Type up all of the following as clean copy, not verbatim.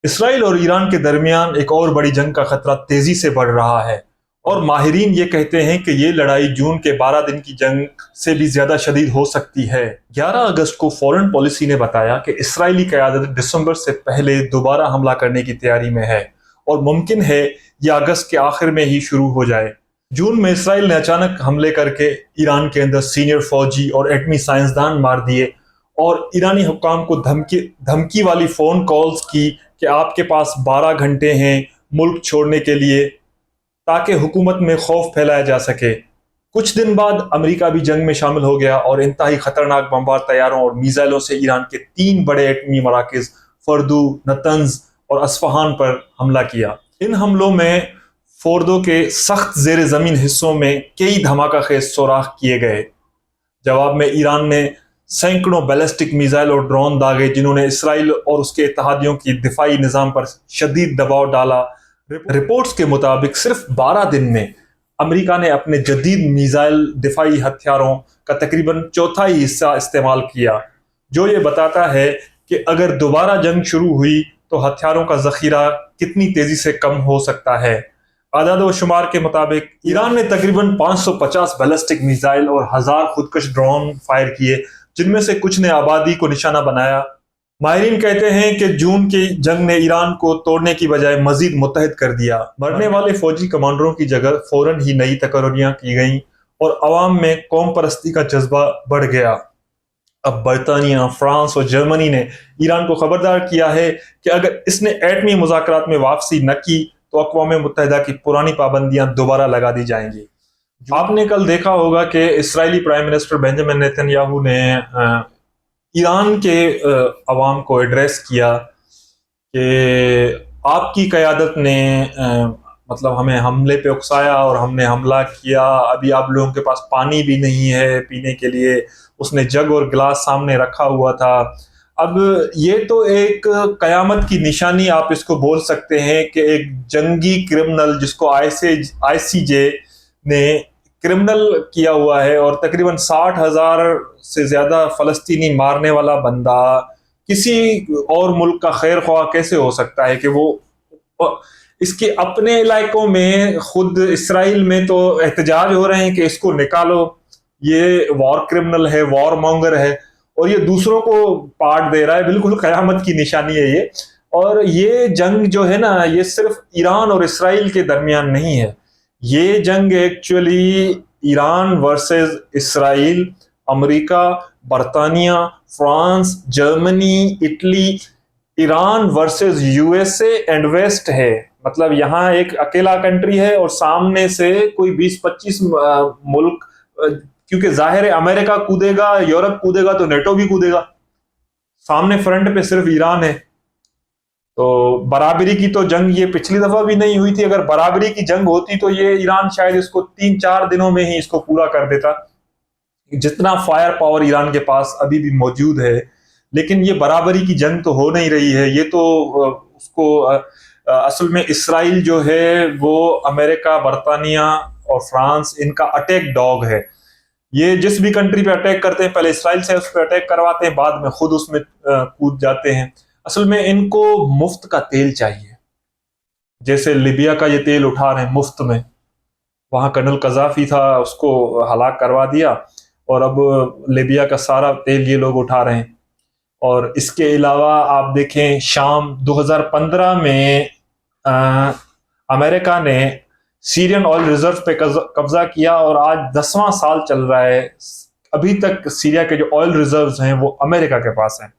اسرائیل اور ایران کے درمیان ایک اور بڑی جنگ کا خطرہ تیزی سے بڑھ رہا ہے، اور ماہرین یہ کہتے ہیں کہ یہ لڑائی جون کے 12 دن کی جنگ سے بھی زیادہ شدید ہو سکتی ہے۔ 11 اگست کو فورن پالیسی نے بتایا کہ اسرائیلی قیادت دسمبر سے پہلے دوبارہ حملہ کرنے کی تیاری میں ہے، اور ممکن ہے یہ اگست کے آخر میں ہی شروع ہو جائے۔ جون میں اسرائیل نے اچانک حملے کر کے ایران کے اندر سینئر فوجی اور ایٹمی سائنسدان مار دیے، اور ایرانی حکام کو دھمکی والی فون کالز کی کہ آپ کے پاس 12 گھنٹے ہیں ملک چھوڑنے کے لیے، تاکہ حکومت میں خوف پھیلایا جا سکے۔ کچھ دن بعد امریکہ بھی جنگ میں شامل ہو گیا، اور انتہائی خطرناک بمبار طیاروں اور میزائلوں سے ایران کے 3 بڑے ایٹمی مراکز فردو، نتنز اور اصفہان پر حملہ کیا۔ ان حملوں میں فوردو کے سخت زیر زمین حصوں میں کئی دھماکہ خیز سوراخ کیے گئے۔ جواب میں ایران نے سینکڑوں بیلسٹک میزائل اور ڈرون داغے، جنہوں نے اسرائیل اور اس کے اتحادیوں کی دفاعی نظام پر شدید دباؤ ڈالا۔ رپورٹس کے مطابق صرف 12 دن میں امریکہ نے اپنے جدید میزائل دفاعی ہتھیاروں کا تقریباً چوتھائی حصہ استعمال کیا، جو یہ بتاتا ہے کہ اگر دوبارہ جنگ شروع ہوئی تو ہتھیاروں کا ذخیرہ کتنی تیزی سے کم ہو سکتا ہے۔ اعداد و شمار کے مطابق ایران نے تقریباً 550 بیلسٹک میزائل اور 1000 خودکش ڈرون فائر کیے، جن میں سے کچھ نے آبادی کو نشانہ بنایا۔ ماہرین کہتے ہیں کہ جون کی جنگ نے ایران کو توڑنے کی بجائے مزید متحد کر دیا۔ مرنے والے فوجی کمانڈروں کی جگہ فوراً ہی نئی تقرریاں کی گئیں، اور عوام میں قوم پرستی کا جذبہ بڑھ گیا۔ اب برطانیہ، فرانس اور جرمنی نے ایران کو خبردار کیا ہے کہ اگر اس نے ایٹمی مذاکرات میں واپسی نہ کی تو اقوام متحدہ کی پرانی پابندیاں دوبارہ لگا دی جائیں گی۔ آپ نے کل دیکھا ہوگا کہ اسرائیلی prime minister Benjamin Netanyahu نے ایران کے عوام کو ایڈریس کیا کہ آپ کی قیادت نے مطلب ہمیں حملے پہ اکسایا اور ہم نے حملہ کیا، ابھی آپ لوگوں کے پاس پانی بھی نہیں ہے پینے کے لیے۔ اس نے جگ اور گلاس سامنے رکھا ہوا تھا۔ اب یہ تو ایک قیامت کی نشانی آپ اس کو بول سکتے ہیں کہ ایک جنگی کرمنل، جس کو آئی سی جے نے کرمنل کیا ہوا ہے، اور تقریباً 60,000 سے زیادہ فلسطینی مارنے والا بندہ کسی اور ملک کا خیر خواہ کیسے ہو سکتا ہے کہ وہ اس کے اپنے علاقوں میں، خود اسرائیل میں تو احتجاج ہو رہے ہیں کہ اس کو نکالو، یہ وار کرمنل ہے، وار مونگر ہے، اور یہ دوسروں کو پارٹ دے رہا ہے۔ بالکل قیامت کی نشانی ہے یہ۔ اور یہ جنگ جو ہے نا، یہ صرف ایران اور اسرائیل کے درمیان نہیں ہے، یہ جنگ ایکچولی ایران ورسز اسرائیل، امریکہ، برطانیہ، France, Germany, Italy, Iran versus U S A and west ہے۔ مطلب یہاں ایک اکیلا کنٹری ہے اور سامنے سے کوئی 20-25 ملک، کیونکہ ظاہر ہے امریکہ کودے گا، یورپ کودے گا تو نیٹو بھی کودے گا۔ سامنے فرنٹ پہ صرف ایران ہے۔ تو برابری کی تو جنگ یہ پچھلی دفعہ بھی نہیں ہوئی تھی۔ اگر برابری کی جنگ ہوتی تو یہ ایران شاید اس کو 3-4 دنوں میں ہی اس کو پورا کر دیتا، جتنا فائر پاور ایران کے پاس ابھی بھی موجود ہے۔ لیکن یہ برابری کی جنگ تو ہو نہیں رہی ہے، یہ تو اس کو اصل میں اسرائیل جو ہے وہ امریکہ، برطانیہ اور فرانس ان کا اٹیک ڈاگ ہے۔ یہ جس بھی کنٹری پہ اٹیک کرتے ہیں، پہلے اسرائیل سے اس پہ اٹیک کرواتے ہیں، بعد میں خود اس میں کود جاتے ہیں۔ اصل میں ان کو مفت کا تیل چاہیے، جیسے لیبیا کا یہ تیل اٹھا رہے ہیں مفت میں، وہاں کرنل قذافی تھا، اس کو ہلاک کروا دیا، اور اب لیبیا کا سارا تیل یہ لوگ اٹھا رہے ہیں۔ اور اس کے علاوہ آپ دیکھیں، شام 2015 میں امریکہ نے سیرین آئل ریزرو پہ قبضہ کیا، اور آج 10واں سال چل رہا ہے، ابھی تک سیریا کے جو آئل ریزروز ہیں وہ امریکہ کے پاس ہیں۔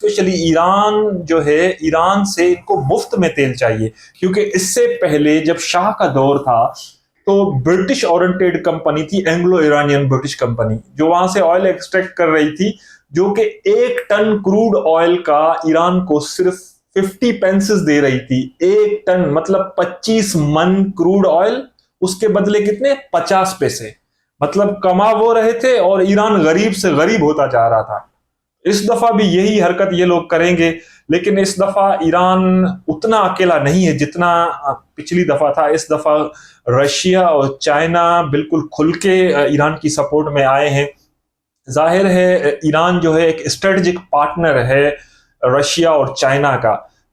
اسپیشلی ایران جو ہے، ایران سے ان کو مفت میں تیل چاہیے، کیونکہ اس سے پہلے جب شاہ کا دور تھا تو برٹش اورنٹیڈ کمپنی تھی، اینگلو ایرانین برٹش کمپنی، جو وہاں سے آئل ایکسٹریکٹ کر رہی تھی، جو کہ 1 ٹن کروڈ آئل کا ایران کو صرف 50 پینسز دے رہی تھی۔ 1 ٹن مطلب 25 من کروڈ آئل، اس کے بدلے کتنے؟ 50 پیسے۔ مطلب کما وہ رہے تھے اور ایران غریب سے غریب ہوتا جا رہا تھا۔ اس دفعہ بھی یہی حرکت یہ لوگ کریں گے، لیکن اس دفعہ ایران اتنا اکیلا نہیں ہے جتنا پچھلی دفعہ تھا۔ اس دفعہ رشیا اور چائنا بالکل کھل کے ایران کی سپورٹ میں آئے ہیں۔ ظاہر ہے ایران جو ہے ایک اسٹریٹجک پارٹنر ہے رشیا اور چائنا کا،